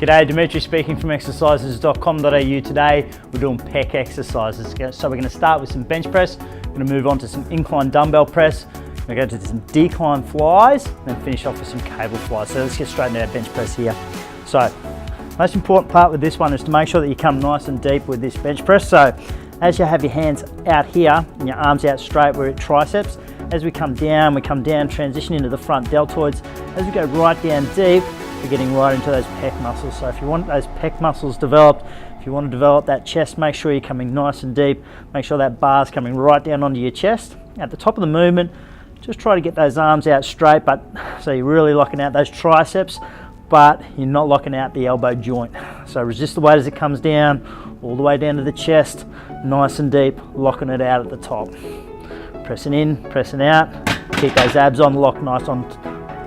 G'day, Dimitri speaking from Exercises.com.au. Today we're doing pec exercises. So we're going to start with some bench press, we're going to move on to some incline dumbbell press, we're going to go to some decline flies, and then finish off with some cable flies. So let's get straight into our bench press here. So most important part with this one is to make sure that you come nice and deep with this bench press. So as you have your hands out here and your arms out straight, we're at triceps. As we come down, transition into the front deltoids. As we go right down deep, we're getting right into those pec muscles. So if you want those pec muscles developed, if you want to develop that chest, make sure you're coming nice and deep. Make sure that bar's coming right down onto your chest. At the top of the movement, just try to get those arms out straight, so you're really locking out those triceps, but you're not locking out the elbow joint. So resist the weight as it comes down, all the way down to the chest, nice and deep, locking it out at the top. Pressing in, pressing out, keep those abs on,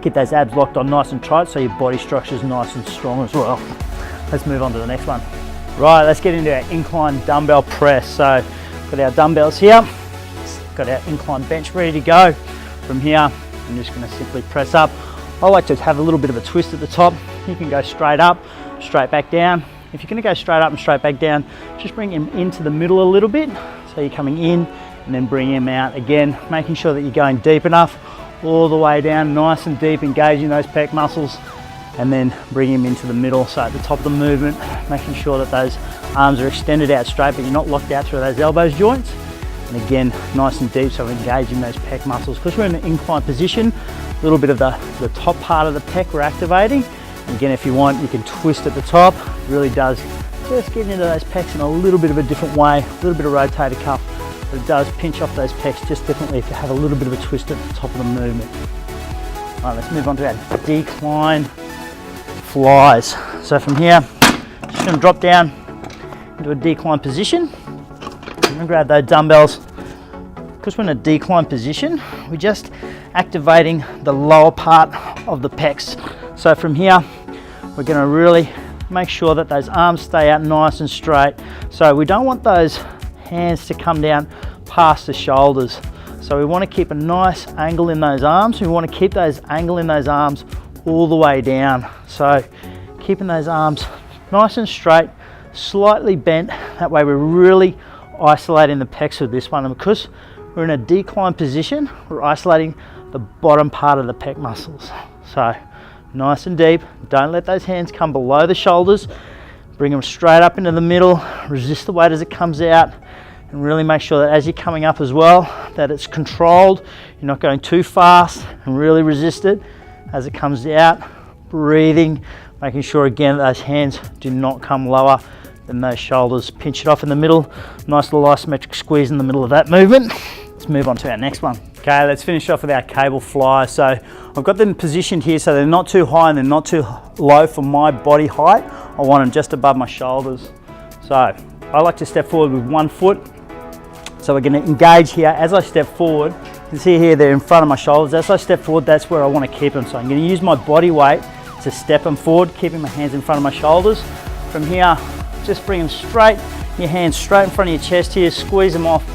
keep those abs locked on nice and tight so your body structure is nice and strong as well. Let's move on to the next one. Right, let's get into our incline dumbbell press. So got our dumbbells here, got our incline bench ready to go. From here, I'm just going to simply press up. I like to have a little bit of a twist at the top. You can go straight up, straight back down. If you're going to go straight up and straight back down, just bring him into the middle a little bit. So you're coming in and then bring him out again, making sure that you're going deep enough, all the way down, nice and deep, engaging those pec muscles, and then bring him into the middle. So at the top of the movement, making sure that those arms are extended out straight, but you're not locked out through those elbows joints. And again, nice and deep, so we're engaging those pec muscles. Because we're in an incline position, a little bit of the top part of the pec we're activating. And again, if you want, you can twist at the top. It really does just get into those pecs in a little bit of a different way, a little bit of rotator cuff. But it does pinch off those pecs just differently if you have a little bit of a twist at the top of the movement. All right, let's move on to our decline flies. So from here, just going to drop down into a decline position. I'm going to grab those dumbbells. Because we're in a decline position, we're just activating the lower part of the pecs. So from here, we're going to really make sure that those arms stay out nice and straight. So we don't want those hands to come down past the shoulders. So we want to keep a nice angle in those arms. We want to keep those angle in those arms all the way down. So keeping those arms nice and straight, slightly bent. That way we're really isolating the pecs with this one. And because we're in a decline position, we're isolating the bottom part of the pec muscles. So nice and deep. Don't let those hands come below the shoulders. Bring them straight up into the middle. Resist the weight as it comes out. And really make sure that as you're coming up as well, that it's controlled. You're not going too fast, and really resist it as it comes out. Breathing, making sure again that those hands do not come lower than those shoulders. Pinch it off in the middle. Nice little isometric squeeze in the middle of that movement. Let's move on to our next one. Okay, let's finish off with our cable fly. So I've got them positioned here so they're not too high and they're not too low for my body height. I want them just above my shoulders. So I like to step forward with one foot. So we're going to engage here. As I step forward, you can see here they're in front of my shoulders. As I step forward, that's where I want to keep them. So I'm going to use my body weight to step them forward, keeping my hands in front of my shoulders. From here, just bring them straight, your hands straight in front of your chest here, squeeze them off,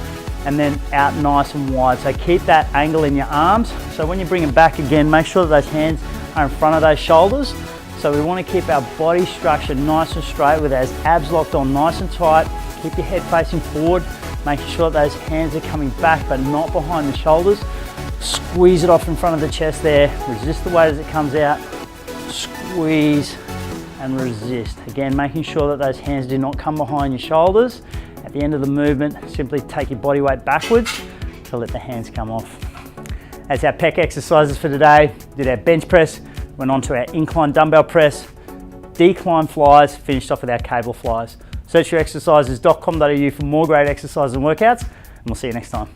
and then out nice and wide. So keep that angle in your arms. So when you bring them back again, make sure that those hands are in front of those shoulders. So we want to keep our body structure nice and straight with those abs locked on nice and tight. Keep your head facing forward, making sure that those hands are coming back but not behind the shoulders. Squeeze it off in front of the chest there. Resist the weight as it comes out. Squeeze and resist. Again, making sure that those hands do not come behind your shoulders. At the end of the movement, simply take your body weight backwards to let the hands come off. That's our pec exercises for today. Did our bench press, went on to our incline dumbbell press, decline flies, finished off with our cable flies. Search for Exercises.com.au for more great exercises and workouts, and we'll see you next time.